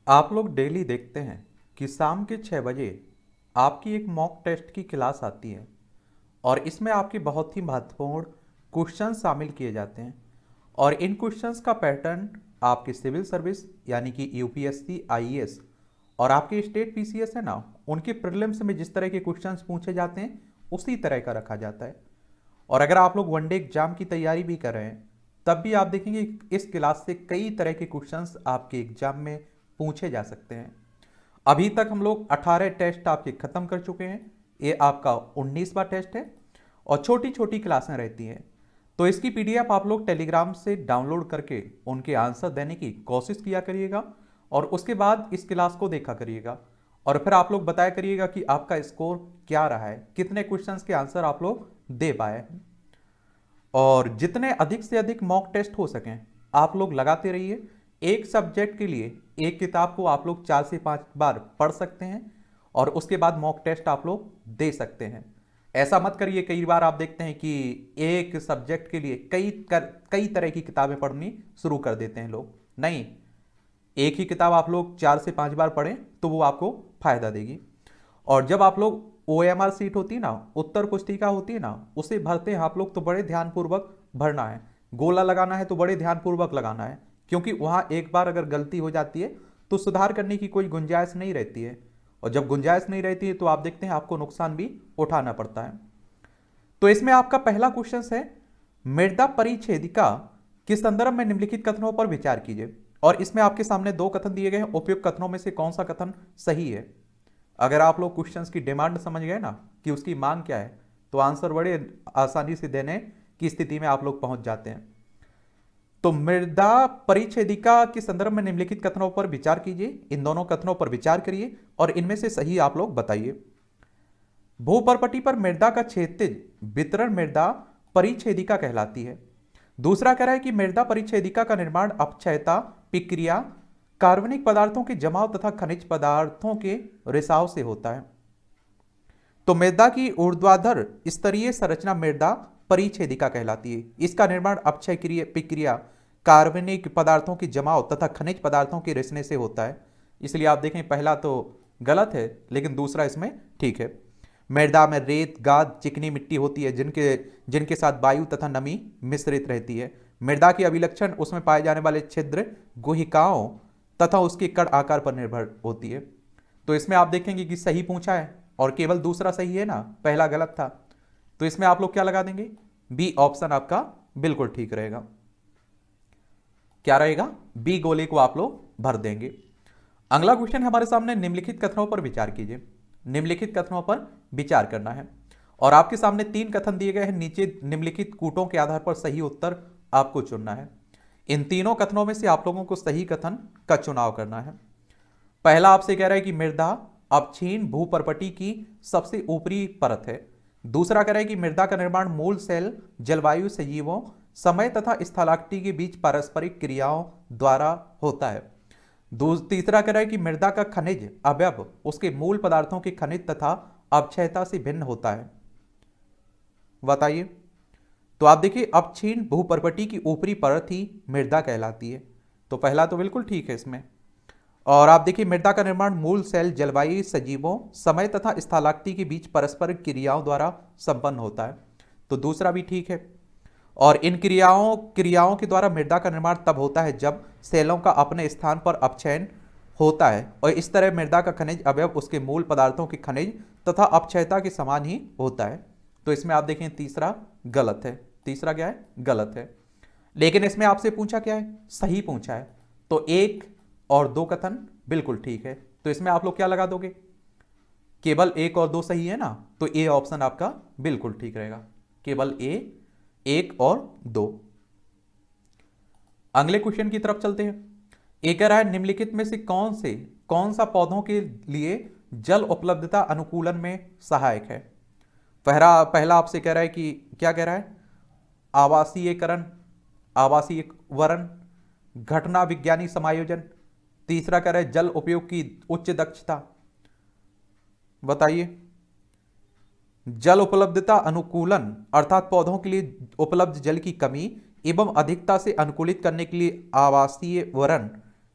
आप लोग डेली देखते हैं कि शाम के 6 बजे आपकी एक मॉक टेस्ट की क्लास आती है और इसमें आपके बहुत ही महत्वपूर्ण क्वेश्चन शामिल किए जाते हैं। और इन क्वेश्चंस का पैटर्न आपके सिविल सर्विस यानी कि यूपीएससी आईएएस और आपके स्टेट पीसीएस है ना, उनके प्रीलिम्स में जिस तरह के क्वेश्चंस पूछे जाते हैं उसी तरह का रखा जाता है। और अगर आप लोग वनडे एग्जाम की तैयारी भी कर रहे हैं तब भी आप देखेंगे इस क्लास से कई तरह के क्वेश्चंस आपके एग्जाम में पूछे जा सकते हैं। अभी तक हम लोग 18 टेस्ट आपके खत्म कर चुके हैं। ये आपका 19वां टेस्ट है और छोटी छोटी क्लासें रहती हैं। तो इसकी पीडीएफ आप लोग टेलीग्राम से डाउनलोड करके उनके आंसर देने की कोशिश किया करिएगा और उसके बाद इस क्लास को देखा करिएगा और फिर आप लोग बताया करिएगा कि आपका स्कोर क्या रहा है, कितने क्वेश्चंस के आंसर आप लोग दे पाए हैं। और जितने अधिक से अधिक मॉक टेस्ट हो सकें आप लोग लगाते रहिए। एक सब्जेक्ट के लिए एक किताब को आप लोग 4 से 5 बार पढ़ सकते हैं और उसके बाद मॉक टेस्ट आप लोग दे सकते हैं। ऐसा मत करिए, कई बार आप देखते हैं कि एक सब्जेक्ट के लिए कई तरह की किताबें पढ़नी शुरू कर देते हैं लोग। नहीं, एक ही किताब आप लोग 4 से 5 बार पढ़ें तो वो आपको फायदा देगी। और जब आप लोग ओएमआर सीट होती है ना, उत्तर पुस्तिका होती है ना, उसे भरते हैं आप लोग तो बड़े ध्यानपूर्वक भरना है। गोला लगाना है तो बड़े ध्यानपूर्वक लगाना है, क्योंकि वहां एक बार अगर गलती हो जाती है तो सुधार करने की कोई गुंजाइश नहीं रहती है। और जब गुंजाइश नहीं रहती है तो आप देखते हैं आपको नुकसान भी उठाना पड़ता है। तो इसमें आपका पहला क्वेश्चन है, मृदा परिच्छेदिका के संदर्भ में निम्नलिखित कथनों पर विचार कीजिए। और इसमें आपके सामने 2 कथन दिए गए हैं, उपयुक्त कथनों में से कौन सा कथन सही है। अगर आप लोग क्वेश्चंस की डिमांड समझ गए ना कि उसकी मांग क्या है, तो आंसर बड़े आसानी से देने की स्थिति में आप लोग पहुंच जाते हैं। तो मृदा परिच्छेदिका के संदर्भ में निम्नलिखित कथनों पर विचार कीजिए। इन दोनों कथनों पर विचार करिए और इनमें से सही आप लोग बताइए। भूपर्पटी पर मृदा का क्षैतिज वितरण मृदा परिच्छेदिका कहलाती है। दूसरा कह रहा है कि मृदा परिच्छेदिका का निर्माण अपक्षयता प्रक्रिया कार्बनिक पदार्थों के जमाव तथा खनिज पदार्थों के रिसाव से होता है। तो मृदा की ऊर्ध्वाधर स्तरीय संरचना मृदा परिच्छेदिका कहलाती है। इसका निर्माण अपक्षय प्रक्रिया कार्बनिक पदार्थों के जमाव तथा खनिज पदार्थों के रिसने से होता है। इसलिए आप देखें पहला तो गलत है लेकिन दूसरा इसमें ठीक है। मृदा में रेत गाद चिकनी मिट्टी होती है जिनके साथ वायु तथा नमी मिश्रित रहती है। मृदा की अभिलक्षण उसमें पाए जाने वाले छिद्र गुहिकाओं तथा उसके कण आकार पर निर्भर होती है। तो इसमें आप देखेंगे कि सही पूछा है और केवल दूसरा सही है ना, पहला गलत था। तो इसमें आप लोग क्या लगा देंगे, बी ऑप्शन आपका बिल्कुल ठीक रहेगा। क्या रहेगा, बी गोले को आप लोग भर देंगे। अगला क्वेश्चन हमारे सामने, निम्नलिखित कथनों पर विचार कीजिए। निम्नलिखित कथनों पर विचार करना है और आपके सामने 3 कथन दिए गए हैं। नीचे निम्नलिखित कूटों के आधार पर सही उत्तर आपको चुनना है। इन तीनों कथनों में से आप लोगों को सही कथन का चुनाव करना है। पहला आपसे कह रहा है कि मृदा अपक्षीण भूपर्पटी की सबसे ऊपरी परत है। दूसरा कह रहा है कि मृदा का निर्माण मूल सेल जलवायु सजीवों समय तथा स्थलाकृति के बीच पारस्परिक क्रियाओं द्वारा होता है। तीसरा कह रहा है कि मृदा का खनिज अवयव उसके मूल पदार्थों के खनिज तथा अपक्षयता से भिन्न होता है। बताइए। तो आप देखिए अपक्षीण भूपर्पटी की ऊपरी परत ही मृदा कहलाती है। तो पहला तो बिल्कुल ठीक है इसमें। और आप देखिए मृदा का निर्माण मूल सेल जलवायु सजीवों समय तथा स्थलाकृति के बीच परस्पर क्रियाओं द्वारा संपन्न होता है। तो दूसरा भी ठीक है। और इन क्रियाओं के द्वारा मृदा का निर्माण तब होता है जब सेलों का अपने स्थान पर अपक्षयन होता है और इस तरह मृदा का खनिज अवयव उसके मूल पदार्थों के खनिज तथा अपक्षयता के समान ही होता है। तो इसमें आप देखें तीसरा गलत है। तीसरा क्या है, गलत है। लेकिन इसमें आपसे पूछा क्या है, सही पूछा है। तो 1 और 2 कथन बिल्कुल ठीक है। तो इसमें आप लोग क्या लगा दोगे, केवल 1 और 2 सही है ना, तो ए ऑप्शन आपका बिल्कुल ठीक रहेगा। केवल ए 1 और 2। अगले क्वेश्चन की तरफ चलते हैं। एक कह रहा है निम्नलिखित में से कौन सा पौधों के लिए जल उपलब्धता अनुकूलन में सहायक है। पहला आपसे कह रहा है कि क्या कह रहा है, आवासीयकरण आवासीयवरण घटना विज्ञानी समायोजन। तीसरा कह रहा है जल उपयोग की उच्च दक्षता। बताइए। जल उपलब्धता अनुकूलन अर्थात पौधों के लिए उपलब्ध जल की कमी एवं अधिकता से अनुकूलित करने के लिए आवासीय वरण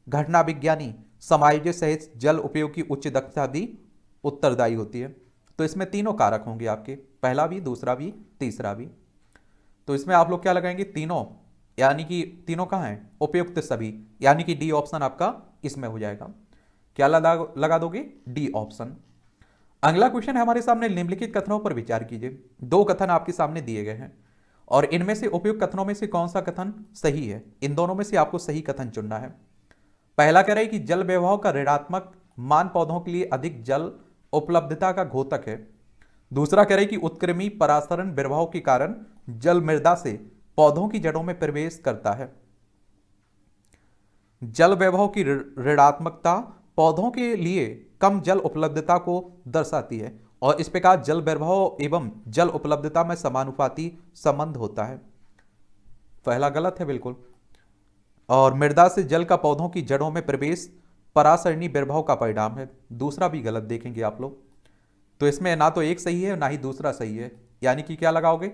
घटना विज्ञानी समायोज्य सहित जल उपयोग की उच्च दक्षता भी उत्तरदायी होती है। तो इसमें तीनों कारक होंगे आपके, पहला भी, दूसरा भी, तीसरा भी। तो इसमें आप लोग क्या लगाएंगे, तीनों, यानी कि तीनों कहाँ हैं, उपयुक्त सभी, यानी कि डी ऑप्शन आपका इसमें हो जाएगा। क्या लगा दोगे, डी ऑप्शन। अगला क्वेश्चन है हमारे सामने, निम्नलिखित कथनों पर विचार कीजिए। दो कथन आपके सामने दिए गए हैं और इनमें से उपयुक्त कथनों में से कौन सा कथन सही है, इन दोनों में से आपको सही कथन चुनना है। पहला कह रहा है कि जल विभव का ऋणात्मक मान पौधों के लिए अधिक जल उपलब्धता का घोतक है। दूसरा कह रहा है कि उत्क्रमी परासरण विभव के कारण जल मृदा से पौधों की जड़ों में प्रवेश करता है। जल वैभव की ऋणात्मकता पौधों के लिए कम जल उपलब्धता को दर्शाती है और इस प्रकार जल वैभव एवं जल उपलब्धता में समानुपाती संबंध होता है। पहला गलत है बिल्कुल। और मृदा से जल का पौधों की जड़ों में प्रवेश परासरणी वैभव का परिणाम है। दूसरा भी गलत देखेंगे आप लोग। तो इसमें ना तो एक सही है ना ही दूसरा सही है, यानी कि क्या लगाओगे,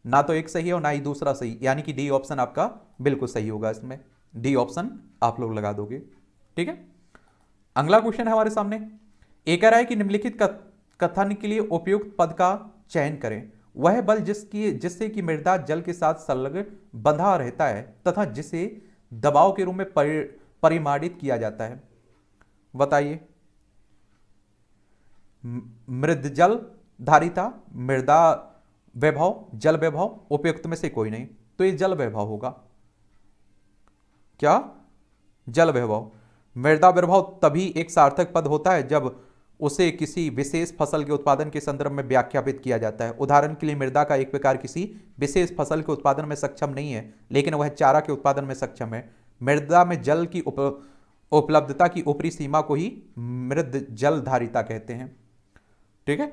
ना तो एक सही है और ना ही दूसरा सही, यानी कि डी ऑप्शन आपका बिल्कुल सही होगा। इसमें डी ऑप्शन आप लोग लगा दोगे। ठीक है, अगला क्वेश्चन है हमारे सामने। एक कह रहा है कि निम्नलिखित कथन के लिए उपयुक्त पद का चयन करें। वह बल जिससे कि मृदा जल के साथ संलग्न बंधा रहता है तथा जिसे दबाव के रूप में परिमाणित किया जाता है। बताइए, मृदजल धारिता, मृदा वैभव, जल वैभव, उपयुक्त में से कोई नहीं, तो ये जल वैभव होगा। क्या, जल वैभव। मृदा वैभव तभी एक सार्थक पद होता है जब उसे किसी विशेष फसल के उत्पादन के संदर्भ में व्याख्यापित किया जाता है। उदाहरण के लिए, मृदा का एक प्रकार किसी विशेष फसल के उत्पादन में सक्षम नहीं है लेकिन वह चारा के उत्पादन में सक्षम है। मृदा में जल की उपलब्धता की ऊपरी सीमा को ही मृद जल धारिता कहते हैं। ठीक है,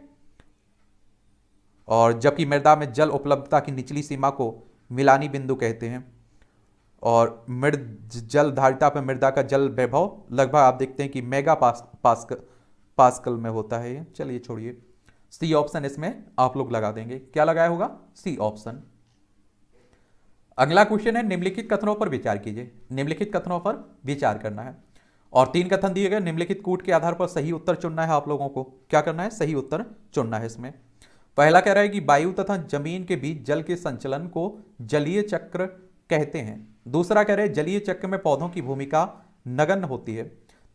और जबकि मृदा में जल उपलब्धता की निचली सीमा को मिलानी बिंदु कहते हैं। और मृद जल धारिता पर मृदा का जल वैभव लगभग आप देखते हैं कि मेगा पास्कल में होता है। चलिए छोड़िए, सी ऑप्शन इसमें आप लोग लगा देंगे। क्या लगाया होगा, सी ऑप्शन। अगला क्वेश्चन है, निम्नलिखित कथनों पर विचार कीजिए। निम्नलिखित कथनों पर विचार करना है और तीन कथन दिए गए। निम्नलिखित कूट के आधार पर सही उत्तर चुनना है आप लोगों को। क्या करना है, सही उत्तर चुनना है इसमें। पहला कह रहा है कि वायु तथा जमीन के बीच जल के संचलन को जलीय चक्र कहते हैं। दूसरा कह रहे हैं जलीय चक्र में पौधों की भूमिका नगण्य होती है।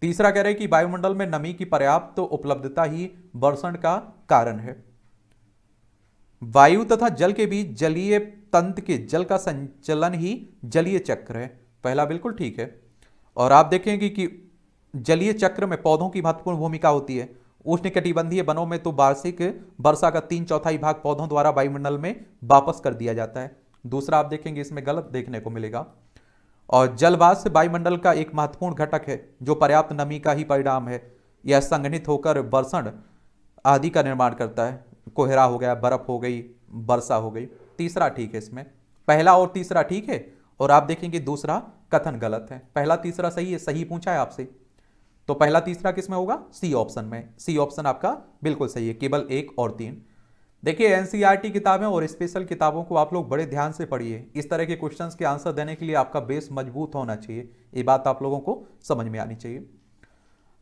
तीसरा कह रहे हैं कि वायुमंडल में नमी की पर्याप्त उपलब्धता ही वर्षण का कारण है। वायु तथा जल के बीच जलीय तंत्र के जल का संचलन ही जलीय चक्र है। पहला बिल्कुल ठीक है। और आप देखेंगे कि जलीय चक्र में पौधों की महत्वपूर्ण भूमिका होती है। उष्णकटिबंधीय वनों में तो वार्षिक वर्षा का 3/4 भाग पौधों द्वारा वायुमंडल में वापस कर दिया जाता है। दूसरा आप देखेंगे इसमें गलत देखने को मिलेगा। और जलवाष्प वायुमंडल का एक महत्वपूर्ण घटक है जो पर्याप्त नमी का ही परिणाम है। यह संघनित होकर वर्षण आदि का निर्माण करता है। कोहरा हो गया, बर्फ हो गई, वर्षा हो गई। तीसरा ठीक है इसमें, पहला और तीसरा ठीक है। और आप देखेंगे दूसरा कथन गलत है। पहला तीसरा सही है, सही पूछा है आपसे, तो पहला तीसरा किसमें होगा, सी ऑप्शन में। सी ऑप्शन आपका बिल्कुल सही है, केवल 1 और 3। देखिए, एनसीईआरटी किताबें और स्पेशल किताबों को आप लोग बड़े ध्यान से पढ़िए। इस तरह के क्वेश्चंस के आंसर देने के लिए आपका बेस मजबूत होना चाहिए। ये बात आप लोगों को समझ में आनी चाहिए।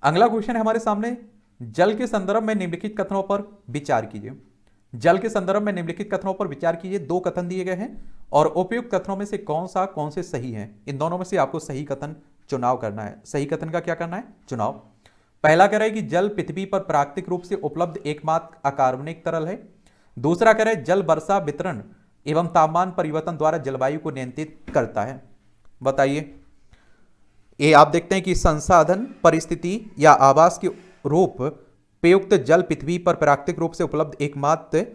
अगला क्वेश्चन है हमारे सामने, जल के संदर्भ में निम्नलिखित कथनों पर विचार कीजिए। जल के संदर्भ में निम्नलिखित कथनों पर विचार कीजिए। 2 कथन दिए गए हैं और उपयुक्त कथनों में से कौन से सही हैं। इन दोनों में से आपको सही कथन चुनाव करना है। सही कथन का क्या करना है, चुनाव। पहला कह रहा है कि जल पृथ्वी पर प्राकृतिक रूप से उपलब्ध एकमात्र अकार्बनिक तरल है। दूसरा कह रहा है जल वर्षा वितरण एवं तापमान परिवर्तन द्वारा जलवायु को नियंत्रित करता है। बताइए, ये आप देखते हैं कि संसाधन, परिस्थिति या आवास के रूप प्रयुक्त जल पृथ्वी पर प्राकृतिक रूप से उपलब्ध एकमात्र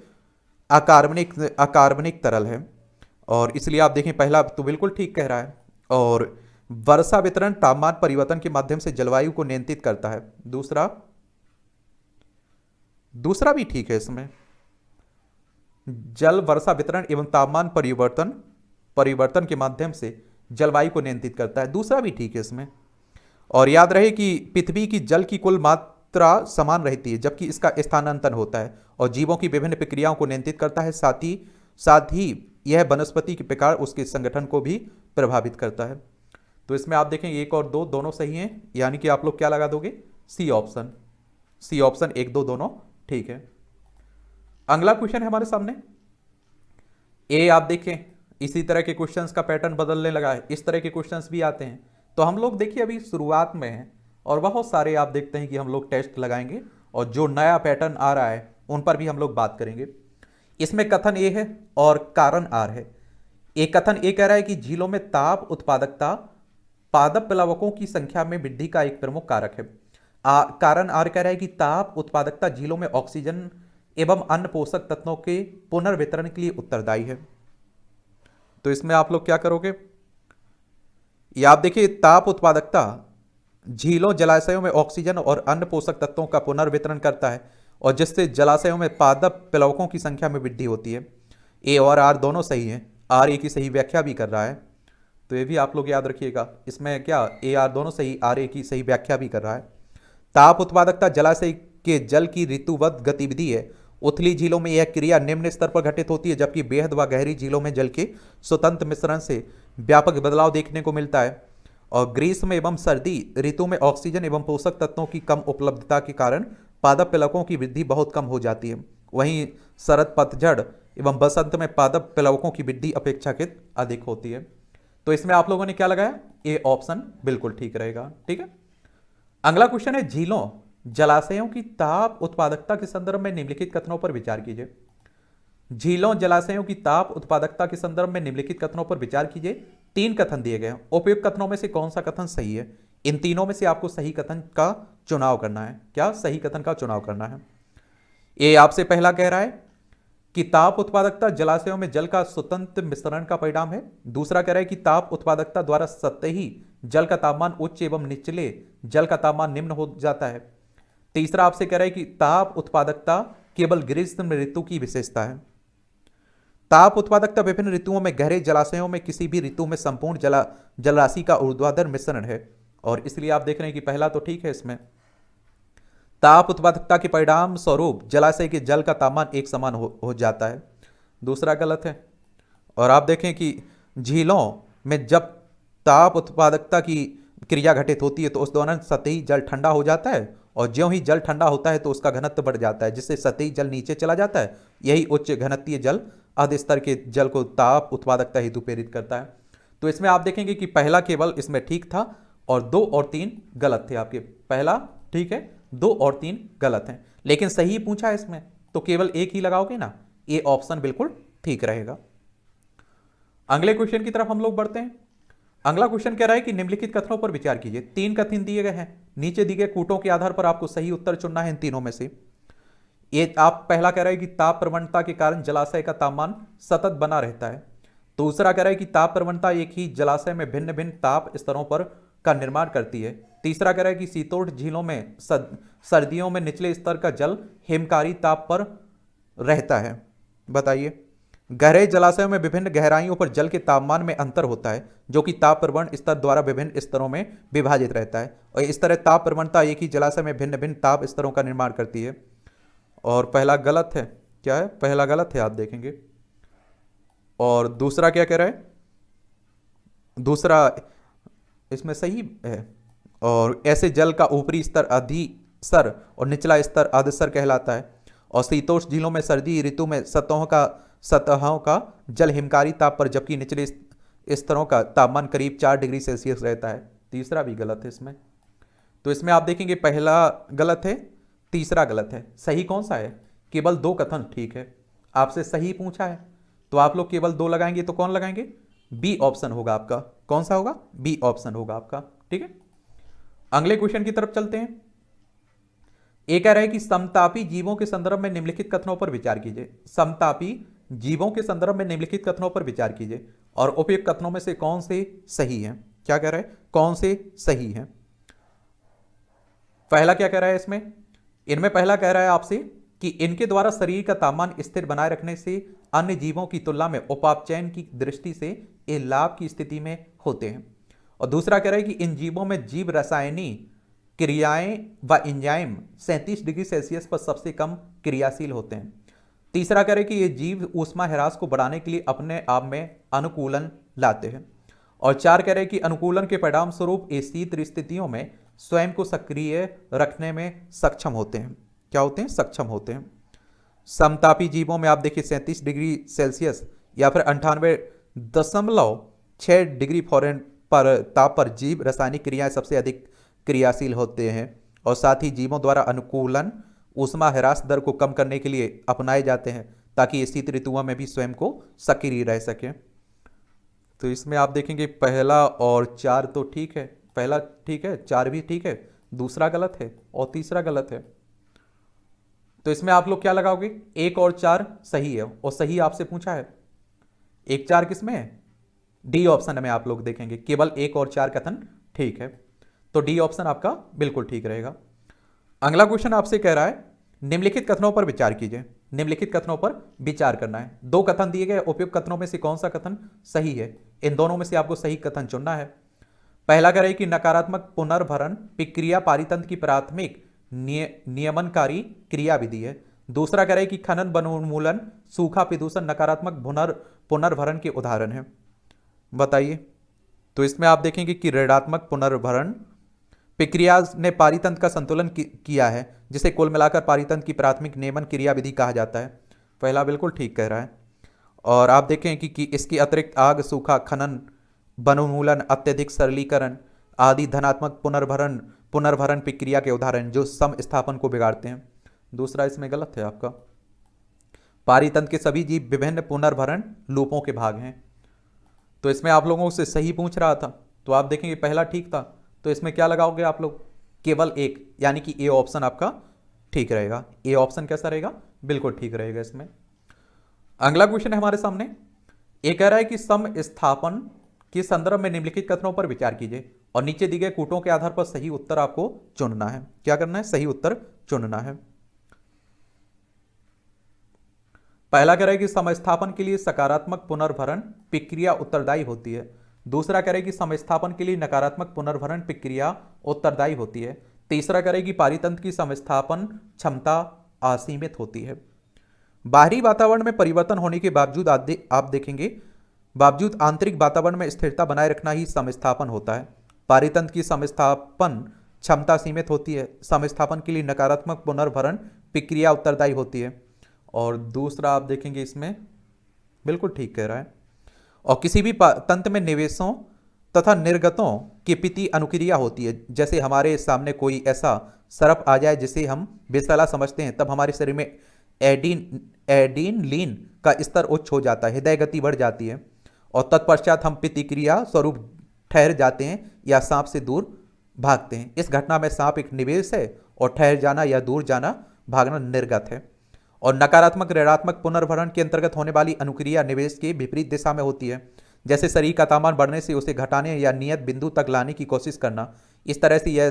अकार्बनिक तरल है। और इसलिए आप देखें, पहला तो बिल्कुल ठीक कह रहा है। और वर्षा वितरण तापमान परिवर्तन के माध्यम से जलवायु को नियंत्रित करता है। दूसरा भी ठीक है इसमें, जल वर्षा वितरण एवं तापमान परिवर्तन के माध्यम से जलवायु को नियंत्रित करता है। दूसरा भी ठीक है इसमें। और याद रहे कि पृथ्वी की जल की कुल मात्रा समान रहती है जबकि इसका स्थानांतरण होता है और जीवों की विभिन्न प्रक्रियाओं को नियंत्रित करता है। साथ ही यह वनस्पति के प्रकार उसके संगठन को भी प्रभावित करता है। तो इसमें आप देखें 1 और 2 दोनों सही हैं, यानी कि आप लोग क्या लगा दोगे, सी ऑप्शन। सी ऑप्शन 1 2 दोनों ठीक है। अगला क्वेश्चन है हमारे सामने, ए आप देखें इसी तरह के क्वेश्चंस का पैटर्न बदलने लगा है, इस तरह के क्वेश्चंस भी आते हैं। तो हम लोग देखिए अभी शुरुआत में हैं और बहुत सारे आप देखते हैं कि हम लोग टेस्ट लगाएंगे और जो नया पैटर्न आ रहा है उन पर भी हम लोग बात करेंगे। इसमें कथन ए है और कारण आर है। एक कथन ए कह रहा है कि झीलों में ताप उत्पादकता पादप प्लवकों की संख्या में वृद्धि का एक प्रमुख कारक है। कारण आर कह रहा है कि ताप उत्पादकता झीलों में ऑक्सीजन एवं अन्य पोषक तत्वों के पुनर्वितरण के लिए उत्तरदायी है। तो इसमें आप लोग क्या करोगे, या आप देखिए ताप उत्पादकता झीलों जलाशयों में ऑक्सीजन और अन्य पोषक तत्वों का पुनर्वितरण करता है और जिससे जलाशयों में पादप प्लवकों की संख्या में वृद्धि होती है। ए और आर दोनों सही हैं, आर ए की सही व्याख्या भी कर रहा है, तो ये भी आप लोग याद रखिएगा। इसमें क्या ए आर दोनों सही, आर ए की सही व्याख्या भी कर रहा है। ताप उत्पादकता जलाशय के जल की ऋतुवत गतिविधि है। उथली झीलों में यह क्रिया निम्न स्तर पर घटित होती है, जबकि बेहद व गहरी झीलों में जल के स्वतंत्र मिश्रण से व्यापक बदलाव देखने को मिलता है। और ग्रीष्म एवं सर्दी ऋतु में ऑक्सीजन एवं पोषक तत्वों की कम उपलब्धता के कारण पादप प्लवकों की वृद्धि बहुत कम हो जाती है। वहीं शरद पतझड़ एवं बसंत में पादप प्लवकों की वृद्धि अपेक्षाकृत अधिक होती है। तो इसमें आप लोगों ने क्या लगाया, ए ऑप्शन बिल्कुल ठीक रहेगा। ठीक है, अगला क्वेश्चन है, झीलों जलाशयों की ताप उत्पादकता के संदर्भ में निम्नलिखित कथनों पर विचार कीजिए। झीलों जलाशयों की ताप उत्पादकता के संदर्भ में निम्नलिखित कथनों पर विचार कीजिए। 3 कथन दिए गए हैं, उपयुक्त कथनों में से कौन सा कथन सही है। इन तीनों में से आपको सही कथन का चुनाव करना है। क्या सही कथन का चुनाव करना है। ए आपसे पहला कह रहा है कि ताप उत्पादकता जलाशयों में जल का स्वतंत्र मिश्रण का परिणाम है। दूसरा कह रहा है कि ताप उत्पादकता द्वारा सतही जल का तापमान उच्च एवं निचले जल का तापमान निम्न हो जाता है। तीसरा आपसे कह रहा है कि ताप उत्पादकता केवल ग्रीष्म ऋतु की विशेषता है। ताप उत्पादकता विभिन्न ऋतुओं में गहरे जलाशयों में किसी भी ऋतु में संपूर्ण जलराशि का ऊर्ध्वाधर मिश्रण है, और इसलिए आप देख रहे हैं कि पहला तो ठीक है। इसमें ताप उत्पादकता के परिणाम स्वरूप जलाशय के जल का तापमान एक समान हो जाता है। दूसरा गलत है। और आप देखें कि झीलों में जब ताप उत्पादकता की क्रिया घटित होती है तो उस दौरान सतही जल ठंडा हो जाता है, और ज्यों ही जल ठंडा होता है तो उसका घनत्व बढ़ जाता है, जिससे सतही जल नीचे चला जाता है। यही उच्च घनत्वीय जल अध स्तर के जल को ताप उत्पादकता हेतु प्रेरित करता है। तो इसमें आप देखेंगे कि पहला केवल इसमें ठीक था और 2 और 3 गलत थे आपके। पहला ठीक है, 2 और 3 गलत हैं, लेकिन सही पूछा है इसमें तो केवल एक ही लगाओगे ना, ए ऑप्शन बिल्कुल ठीक रहेगा। अगले क्वेश्चन की तरफ हम लोग बढ़ते हैं। अगला क्वेश्चन कह रहा है कि निम्नलिखित कथनों पर विचार कीजिए। 3 कथन दिए गए हैं, नीचे दिए गए कूटों के आधार पर आपको सही उत्तर चुनना है इन तीनों में से। ये आप पहला कह रहा है कि ताप प्रवणता के कारण जलाशय का तापमान सतत बना रहता है। दूसरा कह रहा है कि ताप प्रवणता एक ही जलाशय में भिन्न भिन्न ताप स्तरों पर का निर्माण करती है। तीसरा कह रहा है कि शीतोष्ण झीलों में सर्दियों में निचले स्तर का जल हिमकारी ताप पर रहता है। बताइए, गहरे जलाशयों में विभिन्न गहराइयों पर जल के तापमान में अंतर होता है, जो कि ताप प्रवण स्तर द्वारा विभिन्न स्तरों में विभाजित रहता है, और इस तरह ताप प्रवणता एक ही जलाशय में भिन्न भिन्न ताप स्तरों का निर्माण करती है। और पहला गलत है। क्या है, पहला गलत है, आप देखेंगे। और दूसरा क्या कह रहा है, दूसरा इसमें सही है। और ऐसे जल का ऊपरी स्तर अधिस्तर और निचला स्तर अधस्तर कहलाता है। और शीतोष्ण झीलों में सर्दी ऋतु में सतहों का जल हिमकारी ताप पर, जबकि निचले स्तरों का तापमान करीब 4 डिग्री सेल्सियस रहता है। तीसरा भी गलत है इसमें। तो इसमें आप देखेंगे पहला गलत है, तीसरा गलत है। सही कौन सा है, केवल 2 कथन ठीक है। आपसे सही पूछा है तो आप लोग केवल 2 लगाएंगे, तो कौन लगाएंगे, बी ऑप्शन होगा आपका। कौन सा होगा, बी ऑप्शन होगा आपका। ठीक है, अगले क्वेश्चन की तरफ चलते हैं। एक कह रहा है कि समतापी जीवों के संदर्भ में निम्नलिखित कथनों पर विचार कीजिए। समतापी जीवों के संदर्भ में निम्नलिखित कथनों पर विचार कीजिए और उपयुक्त कथनों में से कौन से सही हैं। क्या कह रहा है, कौन से सही हैं। पहला क्या कह रहा है इसमें, इनमें पहला कह रहा है आपसे कि इनके द्वारा शरीर का तापमान स्थिर बनाए रखने से अन्य जीवों की तुलना में उपापचयन की दृष्टि से ये लाभ की स्थिति में होते हैं। और दूसरा कह रहा है कि इन जीवों में जीव रासायनिक क्रियाएं व एंजाइम 37 डिग्री सेल्सियस पर सबसे कम क्रियाशील होते हैं। तीसरा कह रहे हैं कि ये जीव ऊष्मा ह्रास को बढ़ाने के लिए अपने आप में अनुकूलन लाते हैं। और 4 कह रहे हैं कि अनुकूलन के परिणाम स्वरूप शीत स्थितियों में स्वयं को सक्रिय रखने में सक्षम होते हैं। क्या होते हैं? सक्षम होते हैं। समतापी जीवों में आप देखिए 37 डिग्री सेल्सियस या फिर 98.6 डिग्री फ़ारेनहाइट पर ताप पर जीव रासायनिक क्रियाएं सबसे अधिक क्रियाशील होते हैं। और साथ ही जीवों द्वारा अनुकूलन ऊष्मा ह्रास दर को कम करने के लिए अपनाए जाते हैं ताकि ये शीत ऋतुओं में भी स्वयं को सक्रिय रह सकें। तो इसमें आप देखेंगे पहला और 4 तो ठीक है, पहला ठीक है, 4 भी ठीक है, दूसरा गलत है और तीसरा गलत है। तो इसमें आप लोग क्या लगाओगे? 1 और 4 सही है और सही आपसे पूछा है। 1 4 किसमें है? डी ऑप्शन में आप लोग देखेंगे केवल 1 और 4 कथन ठीक है, तो डी ऑप्शन आपका बिल्कुल ठीक रहेगा। अगला क्वेश्चन आपसे कह रहा है निम्नलिखित कथनों पर विचार कीजिए। निम्नलिखित कथनों पर विचार करना है। 2 कथन दिए गए, उपयुक्त कथनों में से कौन सा कथन सही है? इन दोनों में से आपको सही कथन चुनना है। पहला कह रहे कि नकारात्मक पुनर्भरण प्रक्रिया पारितंत्र की प्राथमिक नियमनकारी क्रिया विधि है। दूसरा कह रहे कि खनन वनोन्मूलन सूखा प्रदूषण नकारात्मक पुनर्भरण के उदाहरण है। बताइए। तो इसमें आप देखेंगे कि ऋणात्मक पुनर्भरण प्रक्रिया ने पारितंत्र का संतुलन किया है, जिसे कुल मिलाकर पारितंत्र की प्राथमिक नियमन क्रिया विधि कहा जाता है। पहला बिल्कुल ठीक कह रहा है। और आप देखें कि इसके अतिरिक्त आग, सूखा, खनन, वनोन्मूलन, अत्यधिक सरलीकरण आदि धनात्मक पुनर्भरण प्रक्रिया के उदाहरण जो समस्थापन को बिगाड़ते हैं। दूसरा इसमें गलत है आपका। पारितंत्र के सभी जीव विभिन्न पुनर्भरण लूपों के भाग हैं। तो इसमें आप लोगों से सही पूछ रहा था, तो आप देखेंगे पहला ठीक था, तो इसमें क्या लगाओगे आप लोग? केवल 1, यानी कि ए ऑप्शन आपका ठीक रहेगा। ए ऑप्शन कैसा रहेगा? बिल्कुल ठीक रहेगा इसमें। अगला क्वेश्चन है हमारे सामने। ये कह रहा है कि समस्थापन के संदर्भ में निम्नलिखित कथनों पर विचार कीजिए और नीचे दिए गए कूटों के आधार पर सही उत्तर आपको चुनना है। क्या करना है? सही उत्तर चुनना है। पहला कह रहा है कि समस्थापन के लिए सकारात्मक पुनर्भरण प्रक्रिया उत्तरदायी होती है। दूसरा कह रहा है कि समस्थापन के लिए नकारात्मक पुनर्भरण प्रक्रिया उत्तरदायी होती है। तीसरा कह रहा है कि पारितंत्र की समस्थापन क्षमता असीमित होती है। बाहरी वातावरण में परिवर्तन होने के बावजूद आप देखेंगे बावजूद आंतरिक वातावरण में स्थिरता बनाए रखना ही समस्थापन होता है। पारितंत्र की समस्थापन क्षमता सीमित होती है। समस्थापन के लिए नकारात्मक पुनर्भरण प्रक्रिया उत्तरदायी होती है। और दूसरा आप देखेंगे इसमें बिल्कुल ठीक कह रहा है। और किसी भी तंत्र में निवेशों तथा निर्गतों की प्रति अनुक्रिया होती है। जैसे हमारे सामने कोई ऐसा सरफ आ जाए जिसे हम विषैला समझते हैं, तब हमारे शरीर में एडिनलीन का स्तर उच्च हो जाता है, हृदय गति बढ़ जाती है और तत्पश्चात हम प्रतिक्रिया स्वरूप ठहर जाते हैं या सांप से दूर भागते हैं। इस घटना में सांप एक निवेश है और ठहर जाना या दूर जाना भागना निर्गत है। और नकारात्मक ऋणात्मक पुनर्भरण के अंतर्गत होने वाली अनुक्रिया निवेश के विपरीत दिशा में होती है, जैसे शरीर का तापमान बढ़ने से उसे घटाने या नियत बिंदु तक लाने की कोशिश करना। इस तरह से यह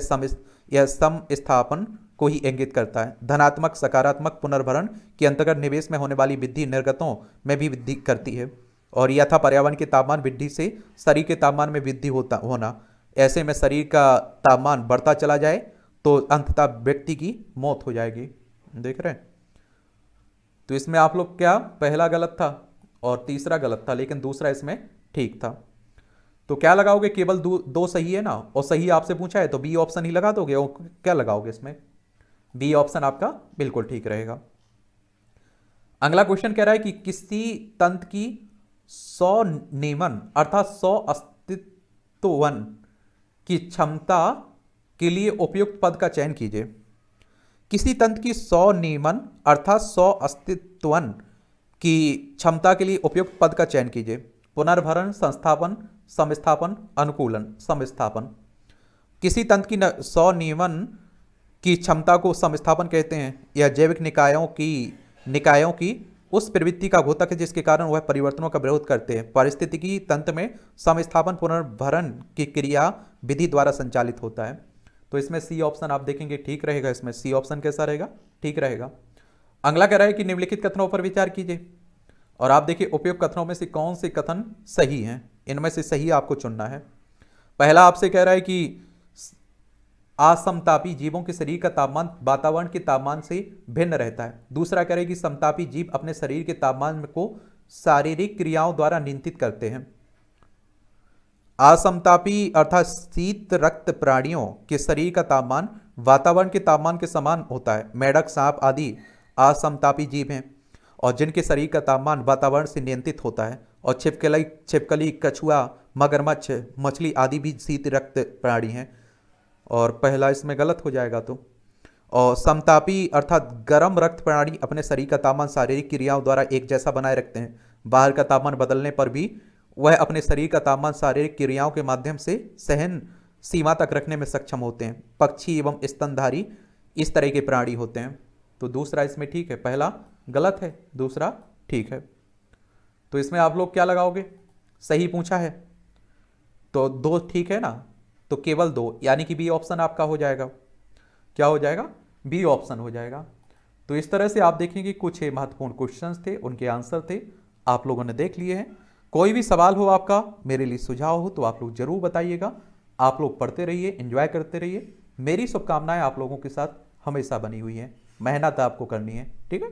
समस्थापन को ही इंगित करता है। धनात्मक सकारात्मक पुनर्भरण के अंतर्गत निवेश में होने वाली वृद्धि निर्गतों में भी वृद्धि करती है और यथा पर्यावरण के तापमान वृद्धि से शरीर के तापमान में वृद्धि होना। ऐसे में शरीर का तापमान बढ़ता चला जाए तो अंततः व्यक्ति की मौत हो जाएगी। देख रहे हैं? तो इसमें आप लोग क्या, पहला गलत था और तीसरा गलत था, लेकिन दूसरा इसमें ठीक था। तो क्या लगाओगे? केवल दो सही है ना, और सही आपसे पूछा है तो बी ऑप्शन ही लगा दोगे। और क्या लगाओगे इसमें? बी ऑप्शन आपका बिल्कुल ठीक रहेगा। अगला क्वेश्चन कह रहा है कि किसी तंत्र की स्वनियमन अर्थात स्व अस्तित्वन की क्षमता के लिए उपयुक्त पद का चयन कीजिए। किसी तंत्र की स्वनियमन अर्थात स्व अस्तित्वन की क्षमता के लिए उपयुक्त पद का चयन कीजिए। पुनर्भरण, संस्थापन, समस्थापन, अनुकूलन। समस्थापन। किसी तंत्र की स्वनियमन की क्षमता को समस्थापन कहते हैं। यह जैविक निकायों की उस प्रवृत्ति का घोतक है जिसके कारण वह परिवर्तनों का विरोध करते हैं। पारिस्थितिकी तंत्र में समस्थापन पुनर्भरण की क्रिया विधि द्वारा संचालित होता है। तो इसमें सी ऑप्शन आप देखेंगे ठीक रहेगा। इसमें सी ऑप्शन कैसा रहेगा? ठीक रहेगा। अगला कह रहा है कि निम्नलिखित कथनों पर विचार कीजिए और आप देखिए उपयुक्त कथनों में से कौन से कथन सही हैं। इनमें से सही आपको चुनना है। पहला आपसे कह रहा है कि असमतापी जीवों के शरीर का तापमान वातावरण के तापमान से भिन्न रहता है। दूसरा कह रहा है कि समतापी जीव अपने शरीर के तापमान को शारीरिक क्रियाओं द्वारा नियंत्रित करते हैं। असमतापी अर्थात शीत रक्त प्राणियों के शरीर का तापमान वातावरण के तापमान के समान होता है। मेढक, सांप आदि असमतापी जीव हैं और जिनके शरीर का तापमान वातावरण से नियंत्रित होता है। और छिपकली, कछुआ, मगरमच्छ, मछली आदि भी शीत रक्त प्राणी हैं। और पहला इसमें गलत हो जाएगा तो। और समतापी अर्थात गर्म रक्त प्राणी अपने शरीर का तापमान शारीरिक क्रियाओं द्वारा एक जैसा बनाए रखते हैं। बाहर का तापमान बदलने पर भी वह अपने शरीर का तापमान शारीरिक क्रियाओं के माध्यम से सहन सीमा तक रखने में सक्षम होते हैं। पक्षी एवं स्तनधारी इस तरह के प्राणी होते हैं। तो दूसरा इसमें ठीक है, पहला गलत है, दूसरा ठीक है। तो इसमें आप लोग क्या लगाओगे? सही पूछा है तो दो ठीक है ना, तो केवल दो, यानी कि बी ऑप्शन आपका हो जाएगा। क्या हो जाएगा? बी ऑप्शन हो जाएगा। तो इस तरह से आप देखेंगे कुछ महत्वपूर्ण क्वेश्चंस थे, उनके आंसर थे, आप लोगों ने देख लिए हैं। कोई भी सवाल हो आपका, मेरे लिए सुझाव हो, तो आप लोग जरूर बताइएगा। आप लोग पढ़ते रहिए, एंजॉय करते रहिए। मेरी शुभकामनाएं आप लोगों के साथ हमेशा बनी हुई हैं। मेहनत आपको करनी है, ठीक है।